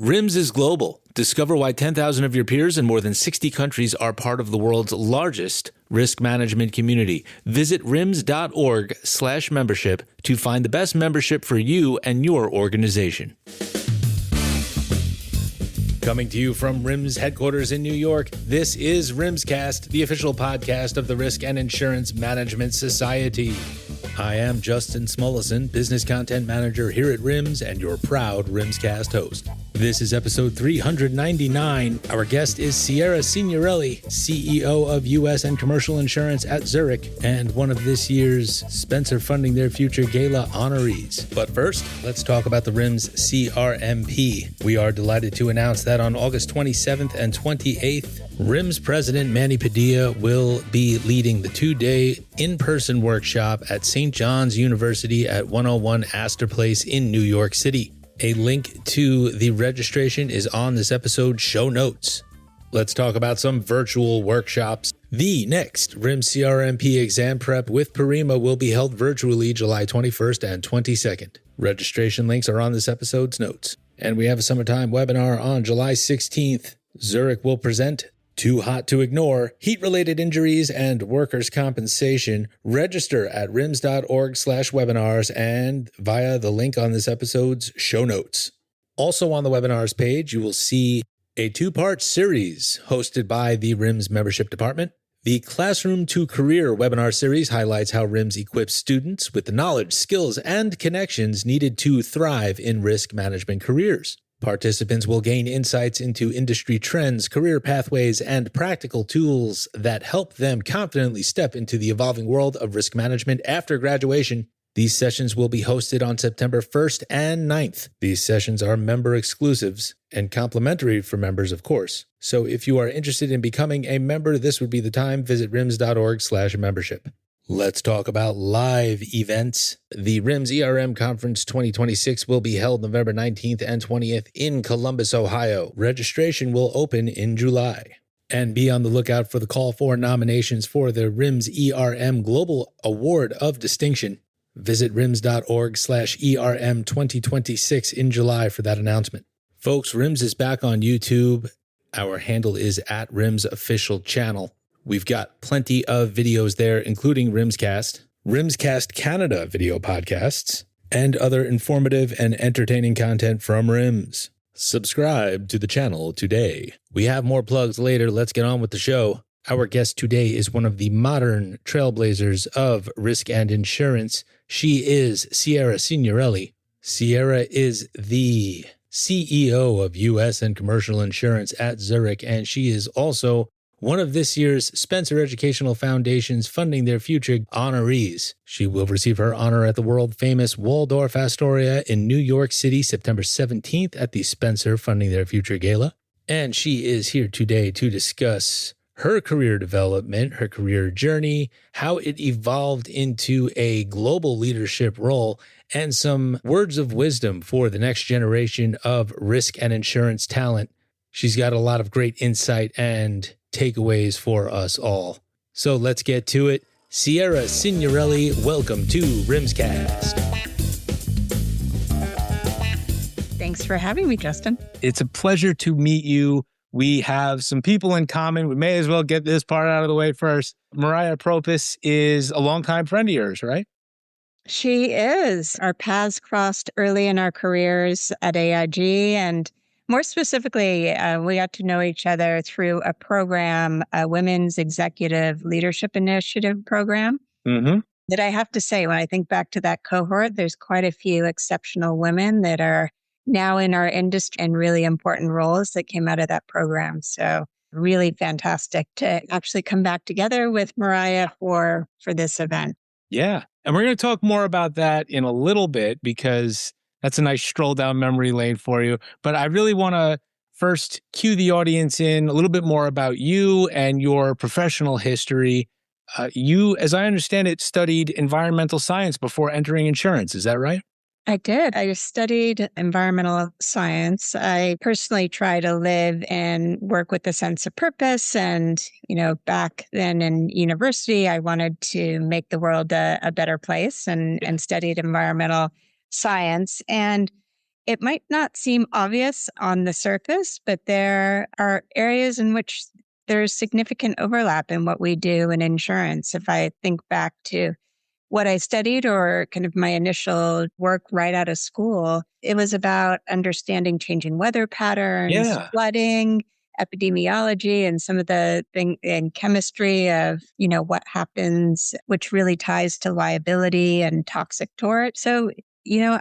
RIMS is global. Discover why 10,000 of your peers in more than 60 countries are part of the world's largest risk management community. Visit rims.org/membership to find the best membership for you and your organization. Coming to you from RIMS headquarters in New York, this is RIMScast, the official podcast of the Risk and Insurance Management Society. I am Justin Smulison, Business Content Manager here at RIMS and your proud RIMScast host. This is episode 399. Our guest is Sierra Signorelli, CEO of U.S. and Commercial Insurance at Zurich, and one of this year's Spencer Funding Their Future Gala honorees. But first, let's talk about the RIMS-CRMP. We are delighted to announce that on August 27th and 28th, RIMS President Manny Padilla will be leading the two-day in-person workshop at St. John's University at 101 Astor Place in New York City. A link to the registration is on this episode's show notes. Let's talk about some virtual workshops. The next RIMS-CRMP Exam Prep with PARIMA will be held virtually July 21st and 22nd. Registration links are on this episode's notes. And we have a summertime webinar on July 16th. Zurich will present Too Hot to Ignore, Heat-Related Injuries and Workers' Compensation. Register at rims.org/webinars and via the link on this episode's show notes. Also on the webinars page, you will see a two-part series hosted by the RIMS membership department. The Classroom to Career webinar series highlights how RIMS equips students with the knowledge, skills, and connections needed to thrive in risk management careers. Participants will gain insights into industry trends, career pathways, and practical tools that help them confidently step into the evolving world of risk management after graduation. These sessions will be hosted on September 1st and 9th. These sessions are member exclusives and complimentary for members, of course. So if you are interested in becoming a member, this would be the time. Visit rims.org/membership. Let's talk about live events. The RIMS ERM Conference 2026 will be held November 19th and 20th in Columbus, Ohio. Registration will open in July. And be on the lookout for the call for nominations for the RIMS ERM Global Award of Distinction. Visit rims.org/ERM 2026 in July for that announcement. Folks, RIMS is back on YouTube. Our handle is at RIMS Official Channel. We've got plenty of videos there, including RIMScast Canada video podcasts, and other informative and entertaining content from RIMS. Subscribe to the channel today. We have more plugs later. Let's get on with the show. Our guest today is one of the modern trailblazers of risk and insurance. She is Sierra Signorelli. Sierra is the CEO of U.S. and Commercial Insurance at Zurich, and she is also one of this year's Spencer Educational Foundation's Funding Their Future honorees. She will receive her honor at the world-famous Waldorf Astoria in New York City, September 17th at the Spencer Funding Their Future Gala. And she is here today to discuss her career development, her career journey, how it evolved into a global leadership role, and some words of wisdom for the next generation of risk and insurance talent. She's got a lot of great insight and takeaways for us all. So let's get to it. Sierra Signorelli, welcome to RIMScast. Thanks for having me, Justin. It's a pleasure to meet you. We have some people in common. We may as well get this part out of the way first. Marya Propis is a longtime friend of yours, right? She is. Our paths crossed early in our careers at AIG, and more specifically, we got to know each other through a program, a Women's Executive Leadership Initiative program. That I have to say, when I think back to that cohort, there's quite a few exceptional women that are now in our industry and really important roles that came out of that program. So really fantastic to actually come back together with Marya for this event. Yeah. And we're going to talk more about that in a little bit because that's a nice stroll down memory lane for you. But I really want to first cue the audience in a little bit more about you and your professional history. You, as I understand it, studied environmental science before entering insurance. Is that right? I did. I studied environmental science. I personally try to live and work with a sense of purpose. And, back then in university, I wanted to make the world a better place and studied environmental science. And It might not seem obvious on the surface, but there are areas in which there's significant overlap in what we do in insurance. If I think back to what I studied or kind of my initial work right out of school, it was about understanding changing weather patterns, Yeah. flooding, epidemiology, and some of the thing in chemistry of, what happens, which really ties to liability and toxic tort. So,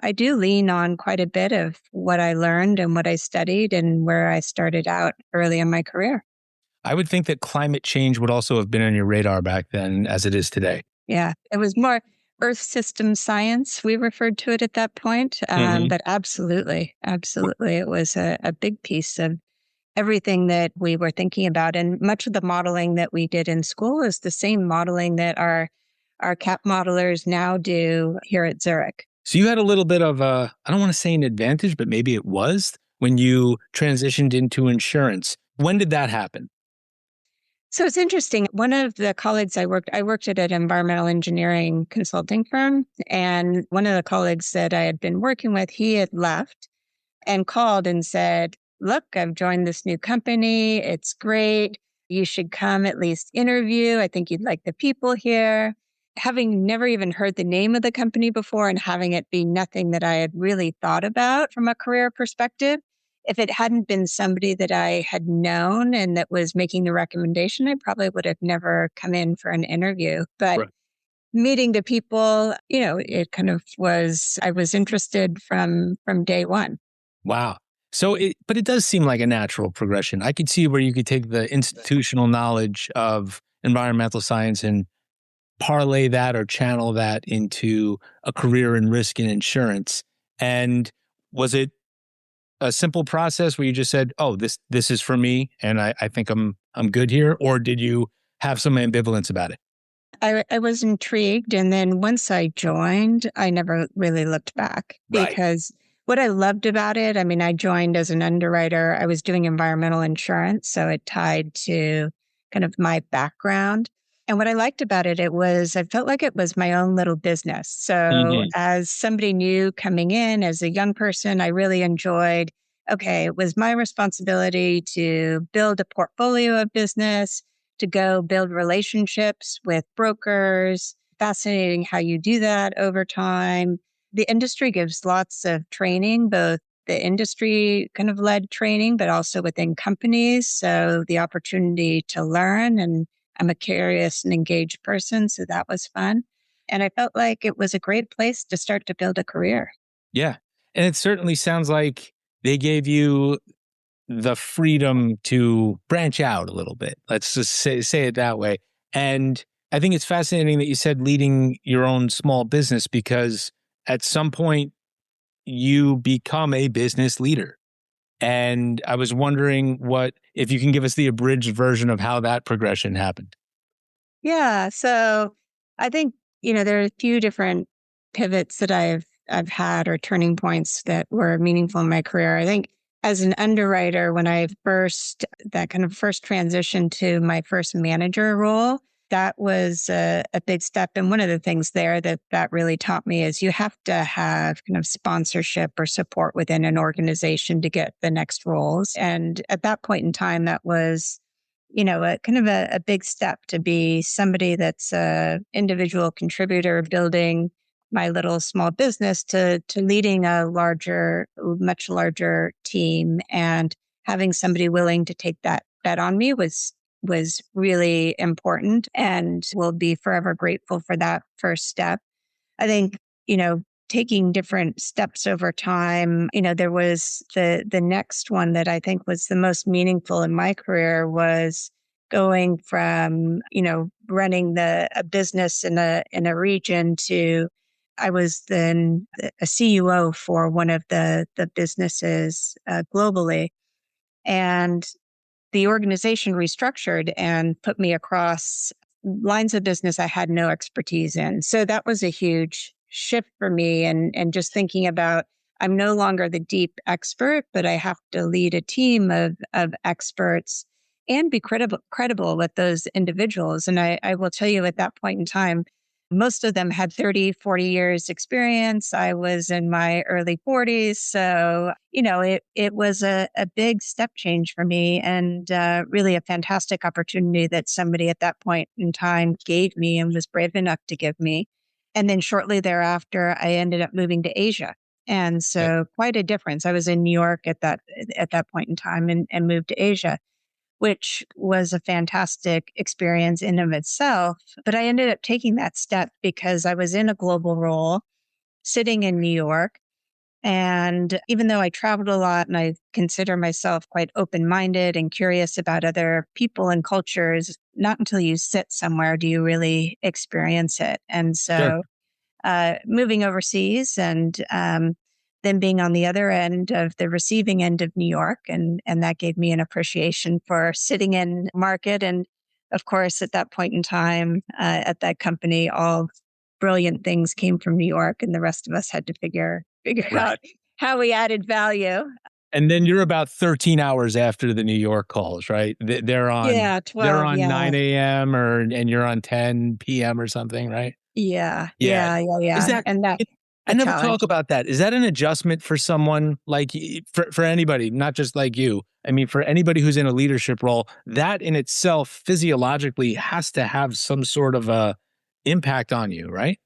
I do lean on quite a bit of what I learned and what I studied and where I started out early in my career. I would think that climate change would also have been on your radar back then as it is today. Yeah, it was more Earth system science, we referred to it at that point. Mhm. But absolutely, absolutely, it was a big piece of everything that we were thinking about. And much of the modeling that we did in school is the same modeling that our CAP modelers now do here at Zurich. So you had a little bit of a, I don't want to say an advantage, but maybe it was when you transitioned into insurance. When did that happen? So it's interesting. One of the colleagues I worked at an environmental engineering consulting firm. And one of the colleagues that I had been working with, he had left and called and said, "Look, I've joined this new company. It's great. You should come at least interview. I think you'd like the people here." Having never even heard the name of the company before and having it be nothing that I had really thought about from a career perspective, if it hadn't been somebody that I had known and that was making the recommendation, I probably would have never come in for an interview. But Right. meeting the people, it kind of was, I was interested from day one. Wow. But it does seem like a natural progression. I could see where you could take the institutional knowledge of environmental science and parlay that or channel that into a career in risk and insurance. And was it a simple process where you just said, "Oh, this is for me, and I think I'm good here," or did you have some ambivalence about it? I was intrigued. And then once I joined, I never really looked back Right. because what I loved about it, I mean, I joined as an underwriter. I was doing environmental insurance, so it tied to kind of my background. And what I liked about it, I felt like it was my own little business. So Hmm. as somebody new coming in as a young person, I really enjoyed, okay, it was my responsibility to build a portfolio of business, to go build relationships with brokers. Fascinating how you do that over time. The industry gives lots of training, both the industry kind of led training, but also within companies. So the opportunity to learn, and I'm a curious and engaged person. So that was fun. And I felt like it was a great place to start to build a career. Yeah. And it certainly sounds like they gave you the freedom to branch out a little bit. Let's just say it that way. And I think it's fascinating that you said leading your own small business because at some point you become a business leader. And I was wondering if you can give us the abridged version of how that progression happened. Yeah. So I think, there are a few different pivots that I've had or turning points that were meaningful in my career. I think as an underwriter, when that kind of first transition to my first manager role, that was a big step. And one of the things there that really taught me is you have to have kind of sponsorship or support within an organization to get the next roles. And at that point in time, that was a kind of a big step to be somebody that's a individual contributor building my little small business to leading much larger team, and having somebody willing to take that bet on me was really important, and will be forever grateful for that first step. I think, taking different steps over time, there was the next one that I think was the most meaningful in my career was going from, running a business in a region to I was then a CEO for one of the businesses globally. And the organization restructured and put me across lines of business I had no expertise in. So that was a huge shift for me. And just thinking about, I'm no longer the deep expert, but I have to lead a team of experts and be credible with those individuals. And I will tell you at that point in time, Most of them had 30, 40 years experience. I was in my early 40s. So, it was a big step change for me and really a fantastic opportunity that somebody at that point in time gave me and was brave enough to give me. And then shortly thereafter, I ended up moving to Asia. And so quite a difference. I was in New York at that point in time and moved to Asia, which was a fantastic experience in of itself. But I ended up taking that step because I was in a global role sitting in New York. And even though I traveled a lot and I consider myself quite open-minded and curious about other people and cultures, not until you sit somewhere do you really experience it. And so moving overseas and then being on the other end of the receiving end of New York. And that gave me an appreciation for sitting in market. And of course, at that point in time, at that company, all brilliant things came from New York and the rest of us had to figure out how we added value. And then you're about 13 hours after the New York calls, right? They're on 12, they're on 9 a.m. and you're on 10 p.m. or something, right? Yeah. Is that, and that I never talk about that. Is that an adjustment for someone like for anybody, not just like you? I mean, for anybody who's in a leadership role, that in itself physiologically has to have some sort of a impact on you, right?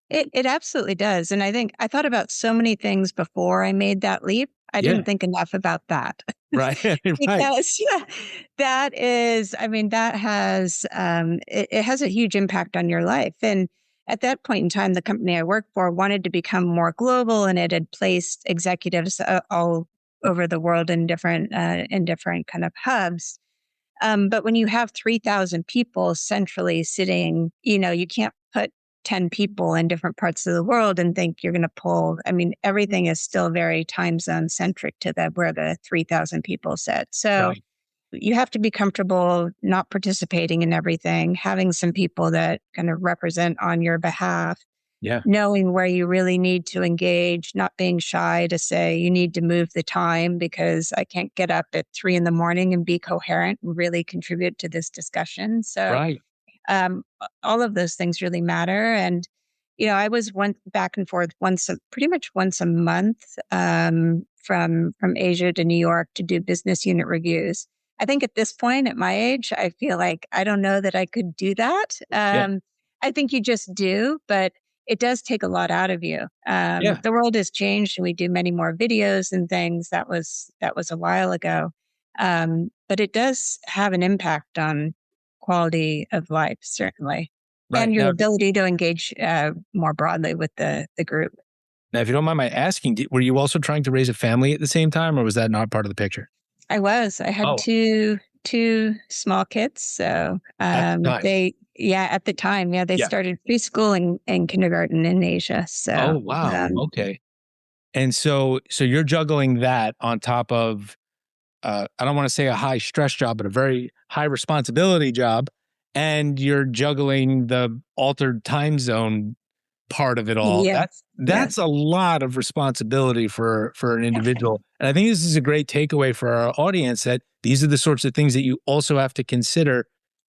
It absolutely does. And I think I thought about so many things before I made that leap. I didn't think enough about that. Right. Because that is, that has, it has a huge impact on your life. And at that point in time, the company I worked for wanted to become more global and it had placed executives all over the world in different kind of hubs. But when you have 3,000 people centrally sitting, you can't put 10 people in different parts of the world and think you're going to pull. Everything is still very time zone centric to where the 3,000 people sit. So you have to be comfortable not participating in everything, having some people that kind of represent on your behalf, knowing where you really need to engage, not being shy to say you need to move the time because I can't get up at 3 a.m. and be coherent and really contribute to this discussion. So all of those things really matter. And, I went back and forth pretty much once a month from Asia to New York to do business unit reviews. I think at this point at my age, I feel like I don't know that I could do that. I think you just do, but it does take a lot out of you. The world has changed and we do many more videos and things. That was a while ago. But it does have an impact on quality of life, certainly. And your ability to engage more broadly with the group. Now, if you don't mind my asking, were you also trying to raise a family at the same time, or was that not part of the picture? I was. I had two small kids. So at the time, they started preschool and kindergarten in Asia. So oh wow, okay. And so you're juggling that on top of I don't want to say a high stress job, but a very high responsibility job. And you're juggling the altered time zone part of it all. That's a lot of responsibility for an individual. And I think this is a great takeaway for our audience that these are the sorts of things that you also have to consider.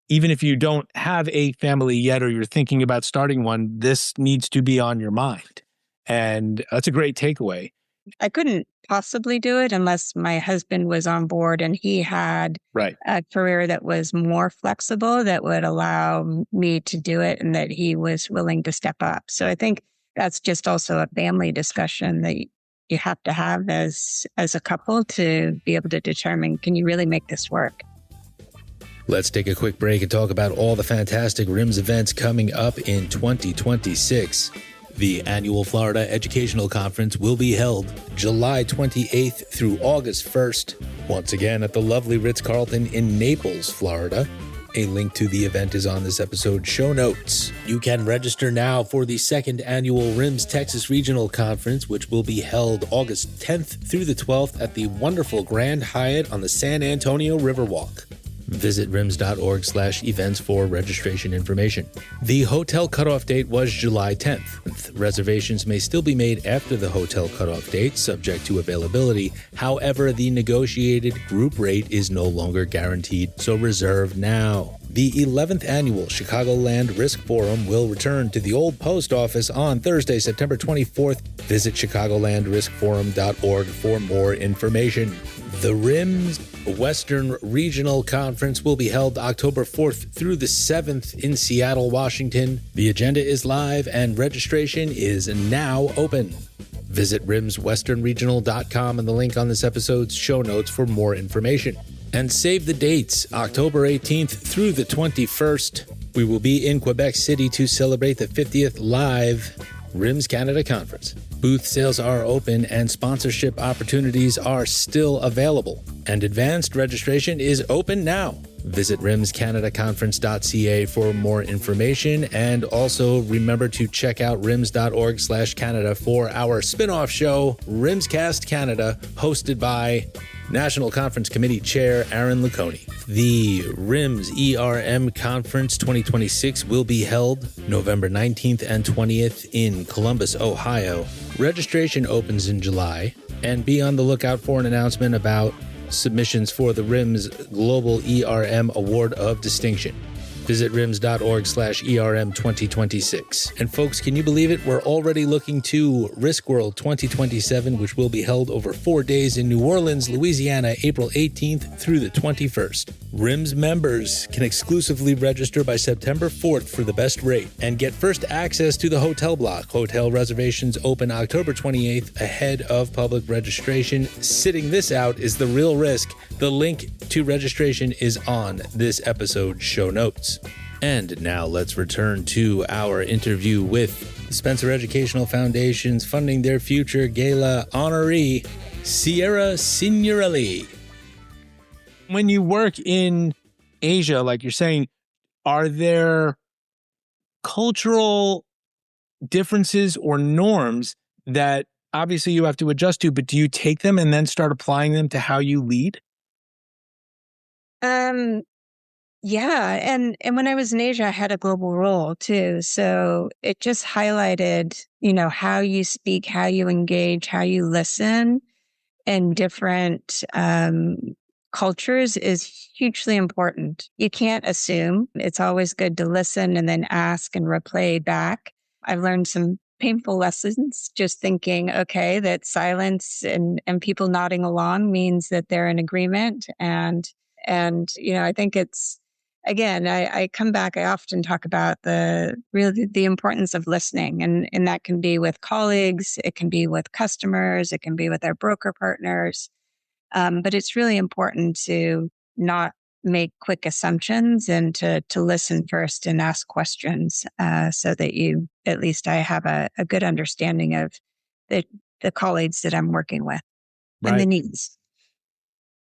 Even if you don't have a family yet, or you're thinking about starting one, this needs to be on your mind. And that's a great takeaway. I couldn't possibly do it unless my husband was on board and he had a career that was more flexible, that would allow me to do it and that he was willing to step up. So I think that's just also a family discussion that you have to have as a couple to be able to determine, can you really make this work? Let's take a quick break and talk about all the fantastic RIMS events coming up in 2026. The annual Florida Educational Conference will be held July 28th through August 1st, once again at the lovely Ritz-Carlton in Naples, Florida. A link to the event is on this episode's show notes. You can register now for the second annual RIMS Texas Regional Conference, which will be held August 10th through the 12th at the wonderful Grand Hyatt on the San Antonio Riverwalk. Visit rims.org/events for registration information. The hotel cutoff date was July 10th. Reservations may still be made after the hotel cutoff date, subject to availability. However, the negotiated group rate is no longer guaranteed, so reserve now. The 11th annual Chicagoland Risk Forum will return to the old post office on Thursday, September 24th. Visit chicagolandriskforum.org for more information. The RIMS Western Regional Conference will be held October 4th through the 7th in Seattle, Washington. The agenda is live and registration is now open. Visit rimswesternregional.com and the link on this episode's show notes for more information. And save the dates, October 18th through the 21st. We will be in Quebec City to celebrate the 50th live RIMS Canada Conference. Booth sales are open and sponsorship opportunities are still available. And advanced registration is open now. Visit rimscanadaconference.ca for more information, and also remember to check out rims.org/Canada for our spin-off show, RIMScast Canada, hosted by National Conference Committee Chair Aaron Luconi. The RIMS ERM Conference 2026 will be held November 19th and 20th in Columbus, Ohio. Registration opens in July, and be on the lookout for an announcement about submissions for the RIMS Global ERM Award of Distinction. Visit rims.org/ERM 2026. And folks, can you believe it? We're already looking to Risk World 2027, which will be held over 4 days in New Orleans, Louisiana, April 18th through the 21st. RIMS members can exclusively register by September 4th for the best rate and get first access to the hotel block. Hotel reservations open October 28th ahead of public registration. Sitting this out is the real risk. The link to registration is on this episode's show notes. And now let's return to our interview with the Spencer Educational Foundation's Funding Their Future Gala honoree, Sierra Signorelli. When you work in Asia, like you're saying, are there cultural differences or norms that obviously you have to adjust to, but do you take them and then start applying them to how you lead? Yeah. And when I was in Asia, I had a global role too. So it just highlighted, how you speak, how you engage, how you listen in different cultures is hugely important. You can't assume. It's always good to listen and then ask and replay back. I've learned some painful lessons just thinking, okay, that silence and people nodding along means that they're in agreement. And I think it's, again, I come back, I often talk about the importance of listening, and that can be with colleagues, it can be with customers, it can be with our broker partners. But it's really important to not make quick assumptions and to listen first and ask questions so that at least I have a good understanding of the colleagues that I'm working with and the needs.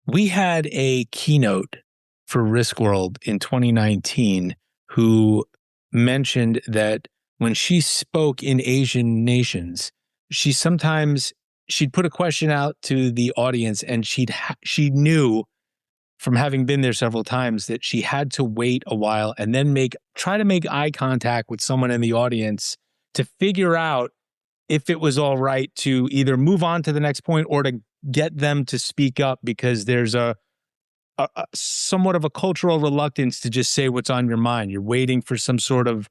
We had a keynote for Risk World in 2019 who mentioned that when she spoke in Asian nations, she'd put a question out to the audience, and she knew from having been there several times that she had to wait a while and then try to make eye contact with someone in the audience to figure out if it was all right to either move on to the next point or to get them to speak up, because there's a somewhat of a cultural reluctance to just say what's on your mind. You're waiting for some sort of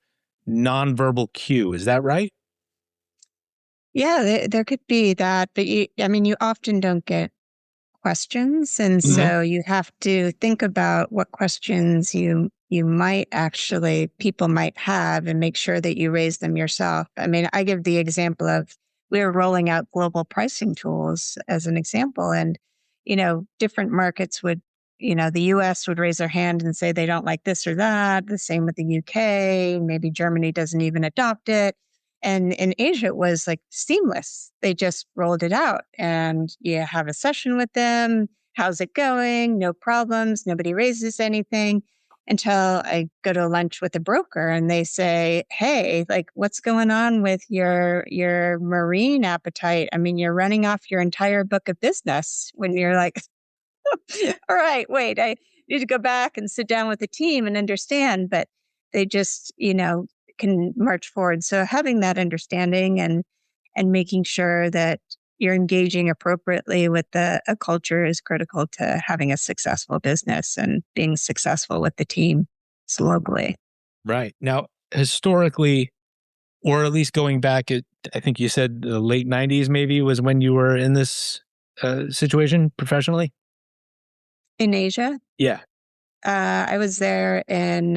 nonverbal cue. Is that right? Yeah, there could be that, but you often don't get questions. And so you have to think about what questions people might have and make sure that you raise them yourself. I give the example of, we're rolling out global pricing tools as an example. And, different markets would, the U.S. would raise their hand and say they don't like this or that. The same with the U.K. Maybe Germany doesn't even adopt it. And in Asia, it was like seamless. They just rolled it out, and you have a session with them. How's it going? No problems. Nobody raises anything until I go to lunch with a broker and they say, hey, what's going on with your marine appetite? You're running off your entire book of business when you're like, all right, wait, need to go back and sit down with the team and understand, but they just, can march forward. So having that understanding and making sure that you're engaging appropriately with a culture is critical to having a successful business and being successful with the team globally. Right. Now, historically, or at least going back at, I think you said the late 90s maybe was when you were in this situation professionally? In Asia? Yeah. I was there in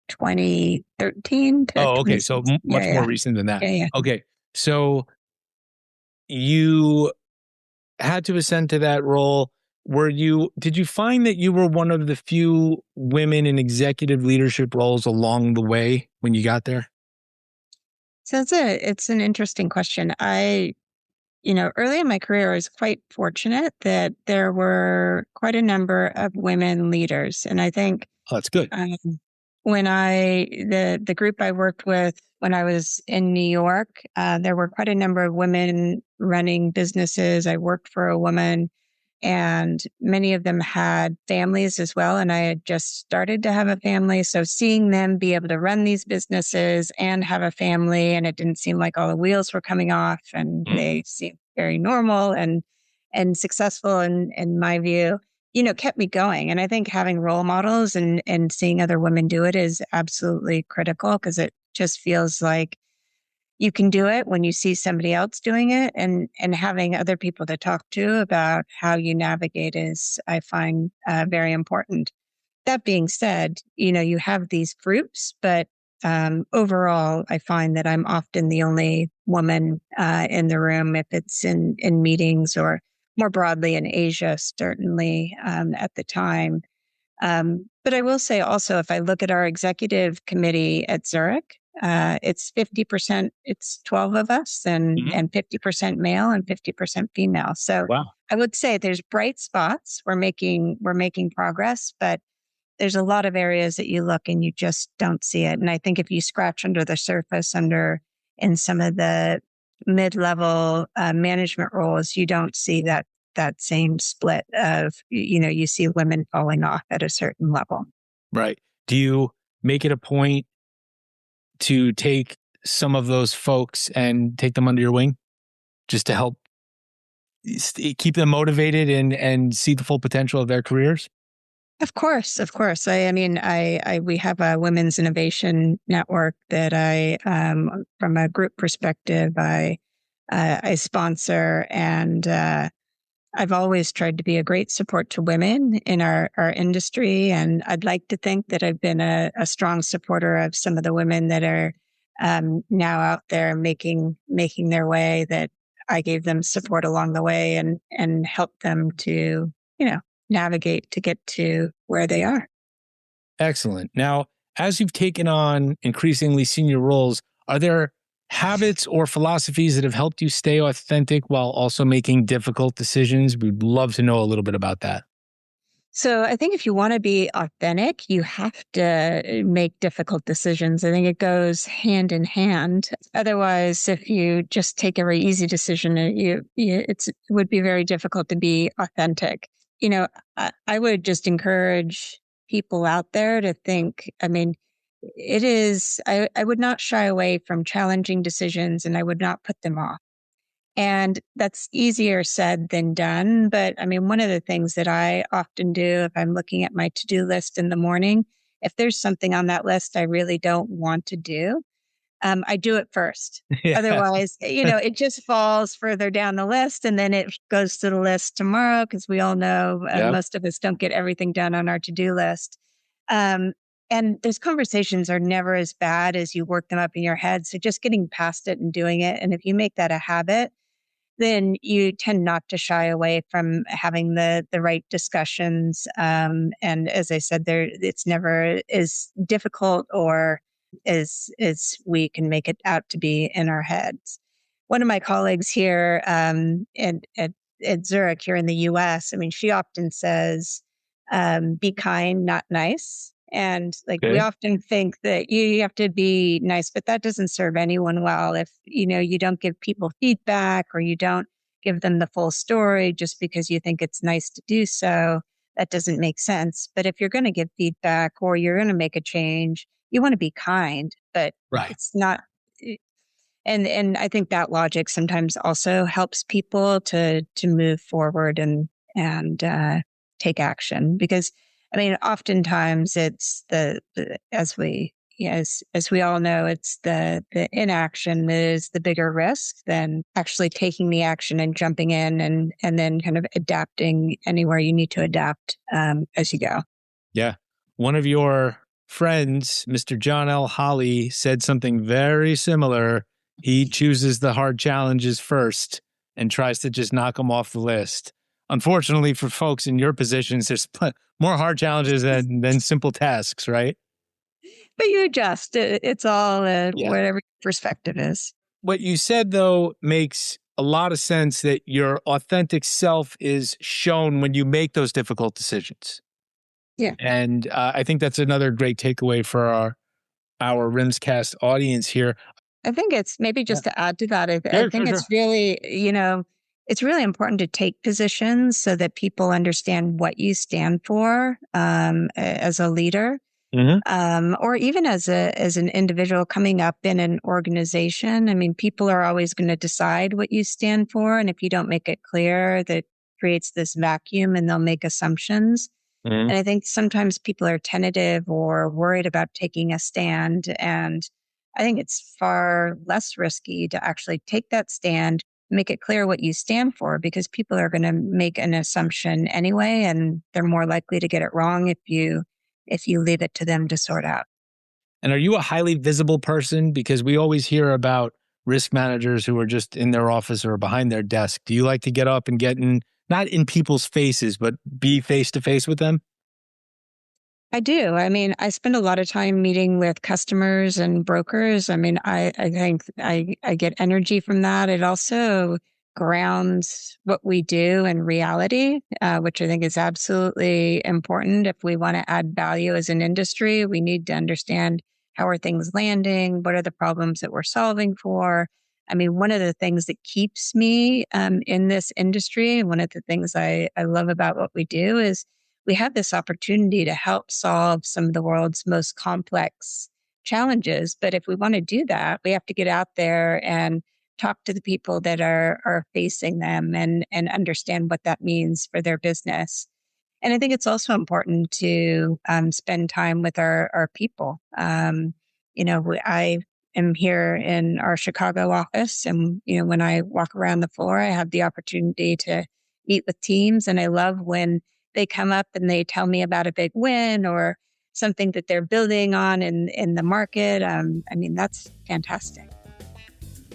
2013 to Okay. So much more recent than that. Yeah. Okay. So you had to ascend to that role. Did you find that you were one of the few women in executive leadership roles along the way when you got there? So it's an interesting question. Early in my career, I was quite fortunate that there were quite a number of women leaders. And I think that's good. When the group I worked with when I was in New York, there were quite a number of women running businesses. I worked for a woman, and many of them had families as well. And I had just started to have a family. So seeing them be able to run these businesses and have a family, and it didn't seem like all the wheels were coming off, and they seemed very normal and successful in my view, kept me going. And I think having role models and seeing other women do it is absolutely critical, because it just feels like you can do it when you see somebody else doing it, and having other people to talk to about how you navigate is, I find, very important. That being said, you have these groups, but overall, I find that I'm often the only woman in the room, if it's in meetings or more broadly in Asia, certainly at the time. But I will say also, if I look at our executive committee at Zurich, it's 50%, it's 12 of us, and 50% male and 50% female. So wow. I would say there's bright spots. We're making progress, but there's a lot of areas that you look and you just don't see it. And I think if you scratch under the surface in some of the mid-level management roles, you don't see that same split of, you see women falling off at a certain level. Right. Do you make it a point to take some of those folks and take them under your wing just to help keep them motivated and see the full potential of their careers? Of course. We have a women's innovation network that from a group perspective, I sponsor, and I've always tried to be a great support to women in our industry. And I'd like to think that I've been a strong supporter of some of the women that are now out there making their way, that I gave them support along the way and helped them to, navigate to get to where they are. Excellent. Now, as you've taken on increasingly senior roles, are there habits or philosophies that have helped you stay authentic while also making difficult decisions? We'd love to know a little bit about that. So I think if you want to be authentic, you have to make difficult decisions. I think it goes hand in hand. Otherwise, if you just take a very easy decision, it would be very difficult to be authentic. I would just encourage people out there to think, it is, I would not shy away from challenging decisions, and I would not put them off. And that's easier said than done. But one of the things that I often do if I'm looking at my to-do list in the morning, if there's something on that list I really don't want to do, I do it first. Yeah. Otherwise, it just falls further down the list, and then it goes to the list tomorrow, because we all know most of us don't get everything done on our to-do list. And those conversations are never as bad as you work them up in your head. So just getting past it and doing it. And if you make that a habit, then you tend not to shy away from having the right discussions. And as I said, it's never as difficult or as we can make it out to be in our heads. One of my colleagues here at Zurich here in the U.S., she often says, be kind, not nice. And we often think that you have to be nice, but that doesn't serve anyone well. If, you don't give people feedback, or you don't give them the full story just because you think it's nice to do so, that doesn't make sense. But if you're going to give feedback or you're going to make a change, you want to be kind, but it's not. And I think that logic sometimes also helps people to move forward and take action, because I mean, oftentimes it's as we all know, it's the inaction is the bigger risk than actually taking the action and jumping in and then kind of adapting anywhere you need to adapt as you go. Yeah. One of your friends, Mr. John L. Holly, said something very similar. He chooses the hard challenges first and tries to just knock them off the list. Unfortunately for folks in your positions, there's more hard challenges than simple tasks, right? But you adjust. It's all whatever your perspective is. What you said, though, makes a lot of sense, that your authentic self is shown when you make those difficult decisions. Yeah. And I think that's another great takeaway for our RIMScast audience here. I think it's maybe just to add to that, I think it's really, it's really important to take positions so that people understand what you stand for as a leader, or even as an individual coming up in an organization. I mean, people are always going to decide what you stand for. And if you don't make it clear, that creates this vacuum and they'll make assumptions. And I think sometimes people are tentative or worried about taking a stand. And I think it's far less risky to actually take that stand, make it clear what you stand for, because people are going to make an assumption anyway, and they're more likely to get it wrong if you leave it to them to sort out. And are you a highly visible person? Because we always hear about risk managers who are just in their office or behind their desk. Do you like to get up and get in, not in people's faces, but be face to face with them? I do. I mean, I spend a lot of time meeting with customers and brokers. I mean, I think I get energy from that. It also grounds what we do in reality, which I think is absolutely important. If we want to add value as an industry, we need to understand how are things landing? What are the problems that we're solving for? I mean, one of the things that keeps me in this industry, and one of the things I love about what we do, is we have this opportunity to help solve some of the world's most complex challenges. But if we want to do that, we have to get out there and talk to the people that are facing them and understand what that means for their business. And I think it's also important to spend time with our people. I am here in our Chicago office, and when I walk around the floor, I have the opportunity to meet with teams, and I love when they come up and they tell me about a big win or something that they're building on in the market. I mean, that's fantastic.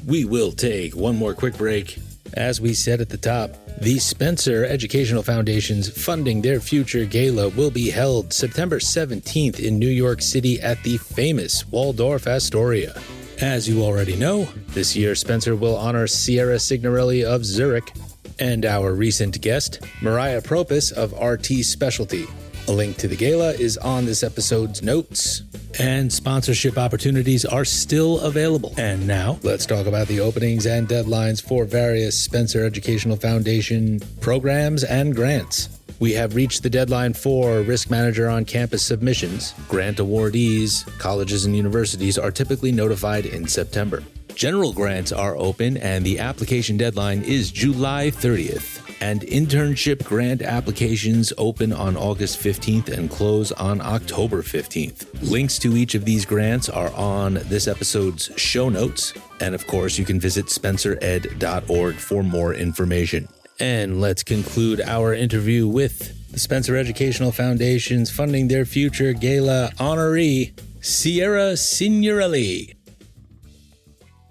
We will take one more quick break. As we said at the top, the Spencer Educational Foundation's Funding Their Future Gala will be held September 17th in New York City at the famous Waldorf Astoria. As you already know, this year Spencer will honor Sierra Signorelli of Zurich and our recent guest, Marya Propis of RT Specialty. A link to the gala is on this episode's notes. And sponsorship opportunities are still available. And now, let's talk about the openings and deadlines for various Spencer Educational Foundation programs and grants. We have reached the deadline for Risk Manager on Campus submissions. Grant awardees, colleges and universities are typically notified in September. General grants are open and the application deadline is July 30th. And internship grant applications open on August 15th and close on October 15th. Links to each of these grants are on this episode's show notes. And of course, you can visit spencered.org for more information. And let's conclude our interview with the Spencer Educational Foundation's Funding Their Future Gala honoree, Sierra Signorelli.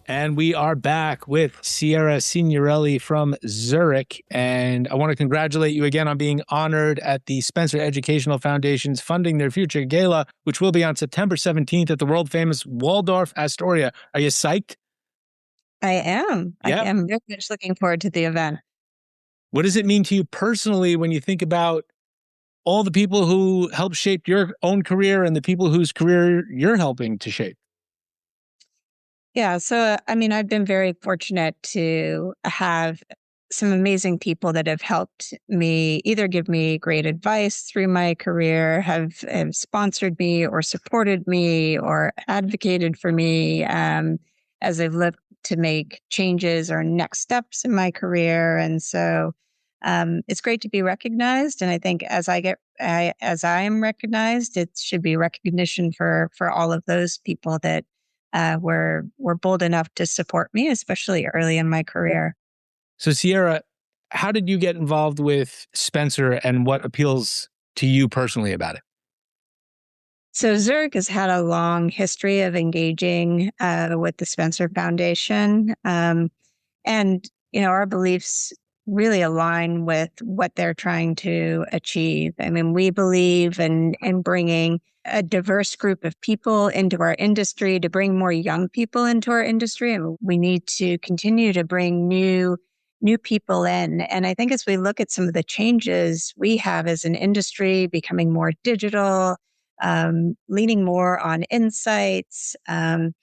And we are back with Sierra Signorelli from Zurich. And I want to congratulate you again on being honored at the Spencer Educational Foundation's Funding Their Future Gala, which will be on September 17th at the world-famous Waldorf Astoria. Are you psyched? I am. Yeah. I am very much looking forward to the event. What does it mean to you personally when you think about all the people who helped shape your own career and the people whose career you're helping to shape? Yeah. So, I mean, I've been very fortunate to have some amazing people that have helped me either give me great advice through my career, have sponsored me or supported me or advocated for me as I've looked to make changes or next steps in my career. And so it's great to be recognized. And I think as I am recognized, it should be recognition for all of those people that were bold enough to support me, especially early in my career. So Sierra, how did you get involved with Spencer and what appeals to you personally about it? So Zurich has had a long history of engaging with the Spencer Foundation. And, our beliefs really align with what they're trying to achieve. I mean, we believe in bringing a diverse group of people into our industry, to bring more young people into our industry. And we need to continue to bring new people in. And I think as we look at some of the changes we have as an industry, becoming more digital, leaning more on insights, and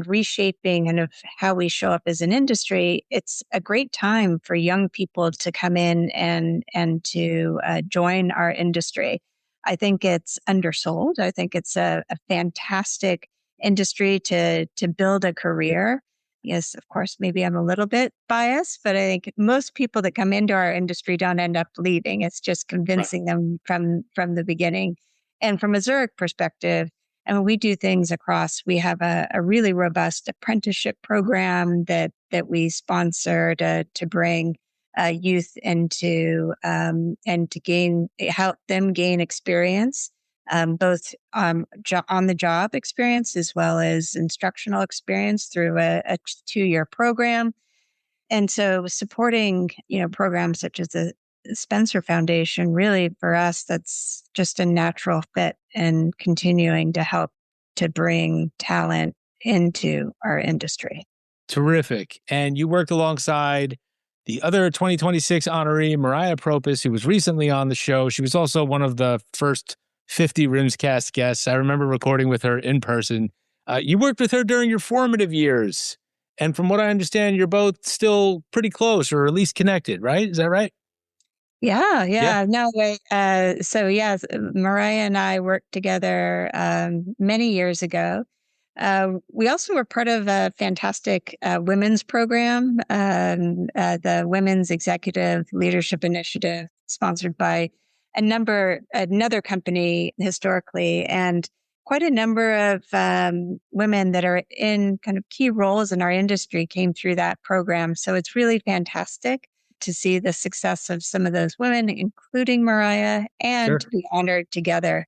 reshaping kind of how we show up as an industry, it's a great time for young people to come in and to join our industry. I think it's undersold. I think it's a fantastic industry to build a career. Yes, of course, maybe I'm a little bit biased, but I think most people that come into our industry don't end up leaving. It's just convincing them from the beginning. And from a Zurich perspective, and we do things across, we have a really robust apprenticeship program that we sponsor to bring youth into and to help them gain experience, both on the job experience as well as instructional experience through a 2-year program. And so supporting, programs such as the Spencer Foundation, really for us, that's just a natural fit and continuing to help to bring talent into our industry. Terrific. And you worked alongside the other 2026 honoree, Marya Propis, who was recently on the show. She was also one of the first 50 RIMScast guests. I remember recording with her in person. You worked with her during your formative years. And from what I understand, you're both still pretty close, or at least connected, right? Is that right? Yeah. No, so yes, Marya and I worked together many years ago. We also were part of a fantastic women's program, the Women's Executive Leadership Initiative, sponsored by another company historically, and quite a number of women that are in kind of key roles in our industry came through that program. So it's really fantastic to see the success of some of those women, including Marya, and to be honored together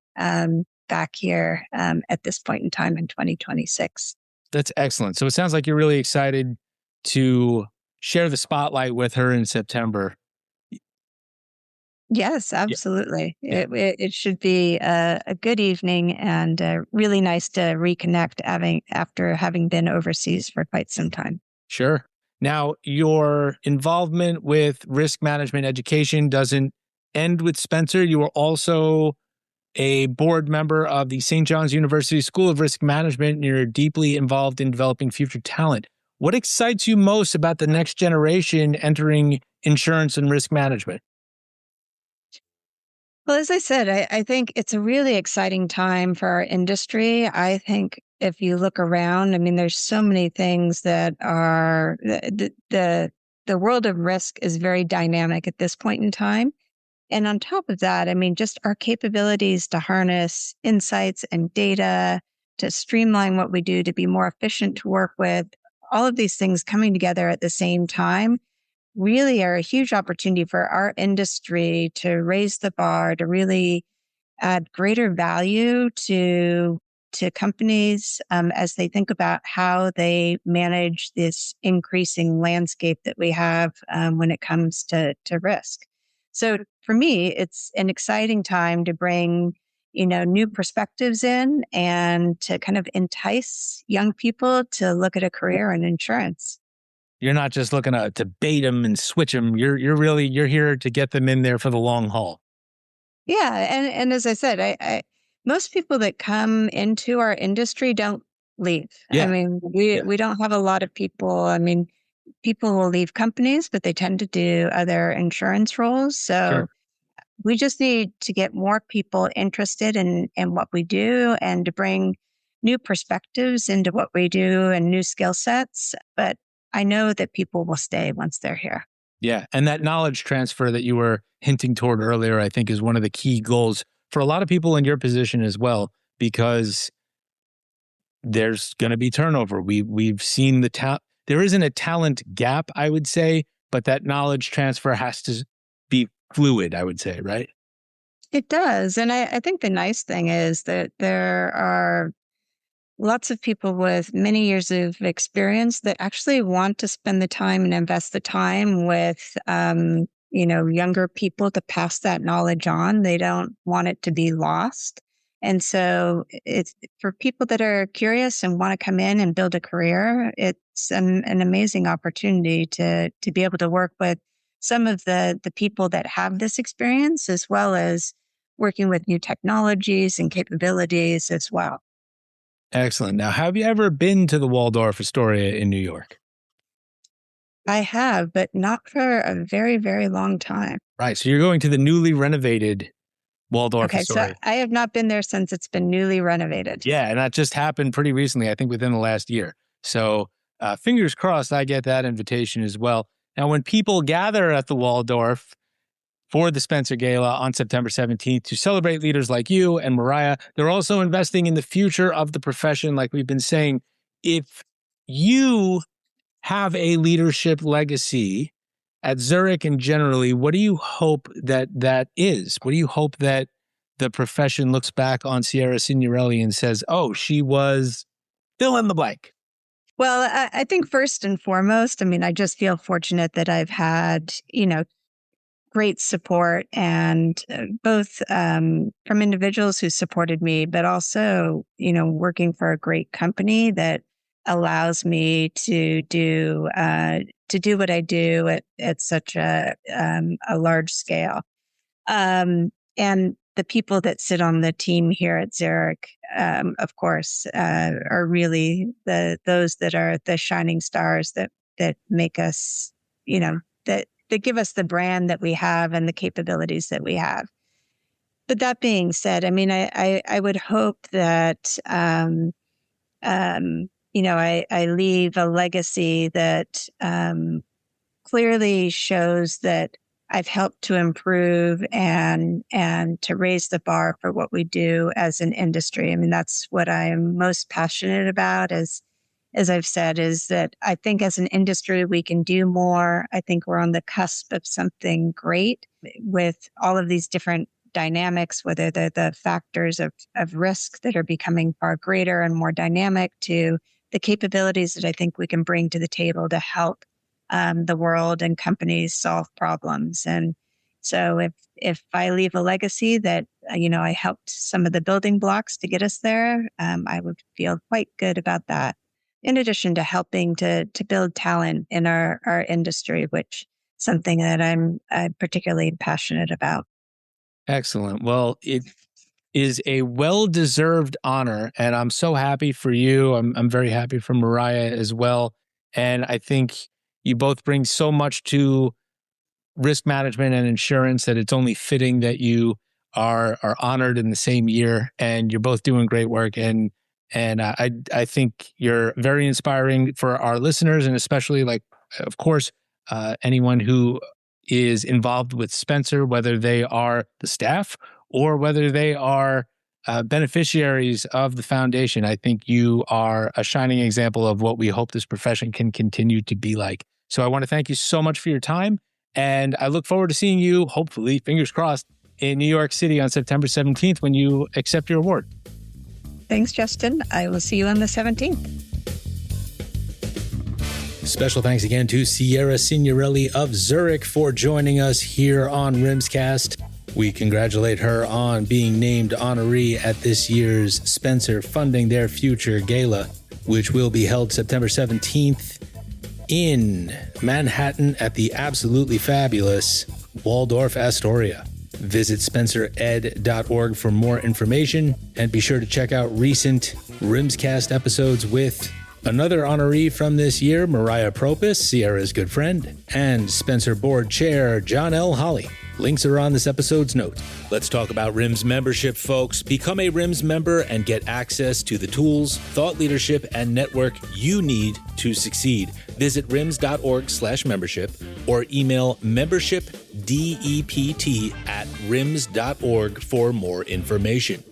back here at this point in time in 2026. That's excellent. So it sounds like you're really excited to share the spotlight with her in September. Yes, absolutely. Yeah. It should be a good evening and really nice to reconnect after having been overseas for quite some time. Sure. Now, your involvement with risk management education doesn't end with Spencer. You are also a board member of the St. John's University School of Risk Management, and you're deeply involved in developing future talent. What excites you most about the next generation entering insurance and risk management? Well, as I said, I think it's a really exciting time for our industry. I think if you look around, I mean, there's so many things that are the world of risk is very dynamic at this point in time. And on top of that, I mean, just our capabilities to harness insights and data, to streamline what we do, to be more efficient to work with, all of these things coming together at the same time really are a huge opportunity for our industry to raise the bar, to really add greater value to companies as they think about how they manage this increasing landscape that we have when it comes to risk. So for me, it's an exciting time to bring, new perspectives in and to kind of entice young people to look at a career in insurance. You're not just looking to bait them and switch them. You're here to get them in there for the long haul. Yeah, and as I said, I most people that come into our industry don't leave. Yeah. I mean, we don't have a lot of people. I mean, people will leave companies, but they tend to do other insurance roles. So Sure. we just need to get more people interested in what we do and to bring new perspectives into what we do and new skill sets. But I know that people will stay once they're here. Yeah. And that knowledge transfer that you were hinting toward earlier, I think is one of the key goals for a lot of people in your position as well, because there's going to be turnover. We've seen there isn't a talent gap, I would say, but that knowledge transfer has to be fluid, I would say, right? It does. And I think the nice thing is that there are lots of people with many years of experience that actually want to spend the time and invest the time with, younger people to pass that knowledge on. They don't want it to be lost. And so it's for people that are curious and want to come in and build a career. It's an amazing opportunity to be able to work with some of the people that have this experience, as well as working with new technologies and capabilities as well. Excellent. Now, have you ever been to the Waldorf Astoria in New York? I have, but not for a very, very long time. Right. So you're going to the newly renovated Waldorf Astoria. So I have not been there since it's been newly renovated. Yeah. And that just happened pretty recently, I think within the last year. So fingers crossed I get that invitation as well. Now, when people gather at the Waldorf for the Spencer Gala on September 17th to celebrate leaders like you and Marya, they're also investing in the future of the profession. Like we've been saying, if you have a leadership legacy at Zurich and generally, what do you hope that is? What do you hope that the profession looks back on Sierra Signorelli and says, oh, she was fill in the blank? Well, I think first and foremost, I just feel fortunate that I've had, great support and both from individuals who supported me, but also, working for a great company that allows me to do what I do at such a large scale. And the people that sit on the team here at Zurich, of course, are really those that are the shining stars that make us, that give us the brand that we have and the capabilities that we have. But that being said, I would hope that, I leave a legacy that clearly shows that I've helped to improve and to raise the bar for what we do as an industry. That's what I am most passionate about, as I've said, is that I think as an industry, we can do more. I think we're on the cusp of something great with all of these different dynamics, whether they're the factors of risk that are becoming far greater and more dynamic, to the capabilities that I think we can bring to the table to help the world and companies solve problems. And so if I leave a legacy that, I helped some of the building blocks to get us there, I would feel quite good about that. In addition to helping to build talent in our industry, which is something that I'm particularly passionate about. Excellent. Well, it is a well-deserved honor, and I'm so happy for you. I'm very happy for Marya as well. And I think you both bring so much to risk management and insurance that it's only fitting that you are honored in the same year, and you're both doing great work. And I think you're very inspiring for our listeners, and especially, of course, anyone who is involved with Spencer, whether they are the staff or whether they are beneficiaries of the foundation. I think you are a shining example of what we hope this profession can continue to be like. So I want to thank you so much for your time, and I look forward to seeing you, hopefully, fingers crossed, in New York City on September 17th when you accept your award. Thanks, Justin. I will see you on the 17th. Special thanks again to Sierra Signorelli of Zurich for joining us here on RIMScast. We congratulate her on being named honoree at this year's Spencer Funding Their Future Gala, which will be held September 17th in Manhattan at the absolutely fabulous Waldorf Astoria. Visit spencered.org for more information, and be sure to check out recent RIMScast episodes with Another honoree from this year, Marya Propis, Sierra's good friend, and Spencer Board Chair John L. Holly. Links are on this episode's notes. Let's talk about RIMS membership, folks. Become a RIMS member and get access to the tools, thought leadership, and network you need to succeed. Visit rims.org/membership or email membershipdept@rims.org for more information.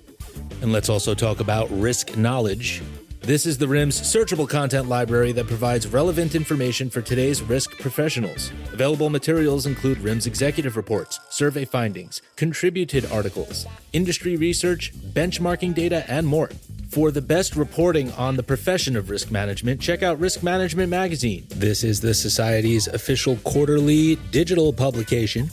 And let's also talk about risk knowledge. This is the RIMS searchable content library that provides relevant information for today's risk professionals. Available materials include RIMS executive reports, survey findings, contributed articles, industry research, benchmarking data, and more. For the best reporting on the profession of risk management, check out Risk Management Magazine. This is the Society's official quarterly digital publication.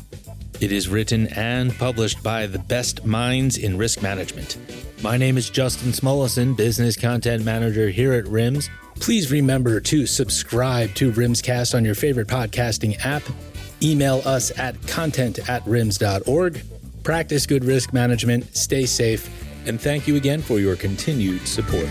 It is written and published by the best minds in risk management. My name is Justin Smulison, Business Content Manager here at RIMS. Please remember to subscribe to RIMScast on your favorite podcasting app. Email us at content@rims.org. Practice good risk management, stay safe, and thank you again for your continued support.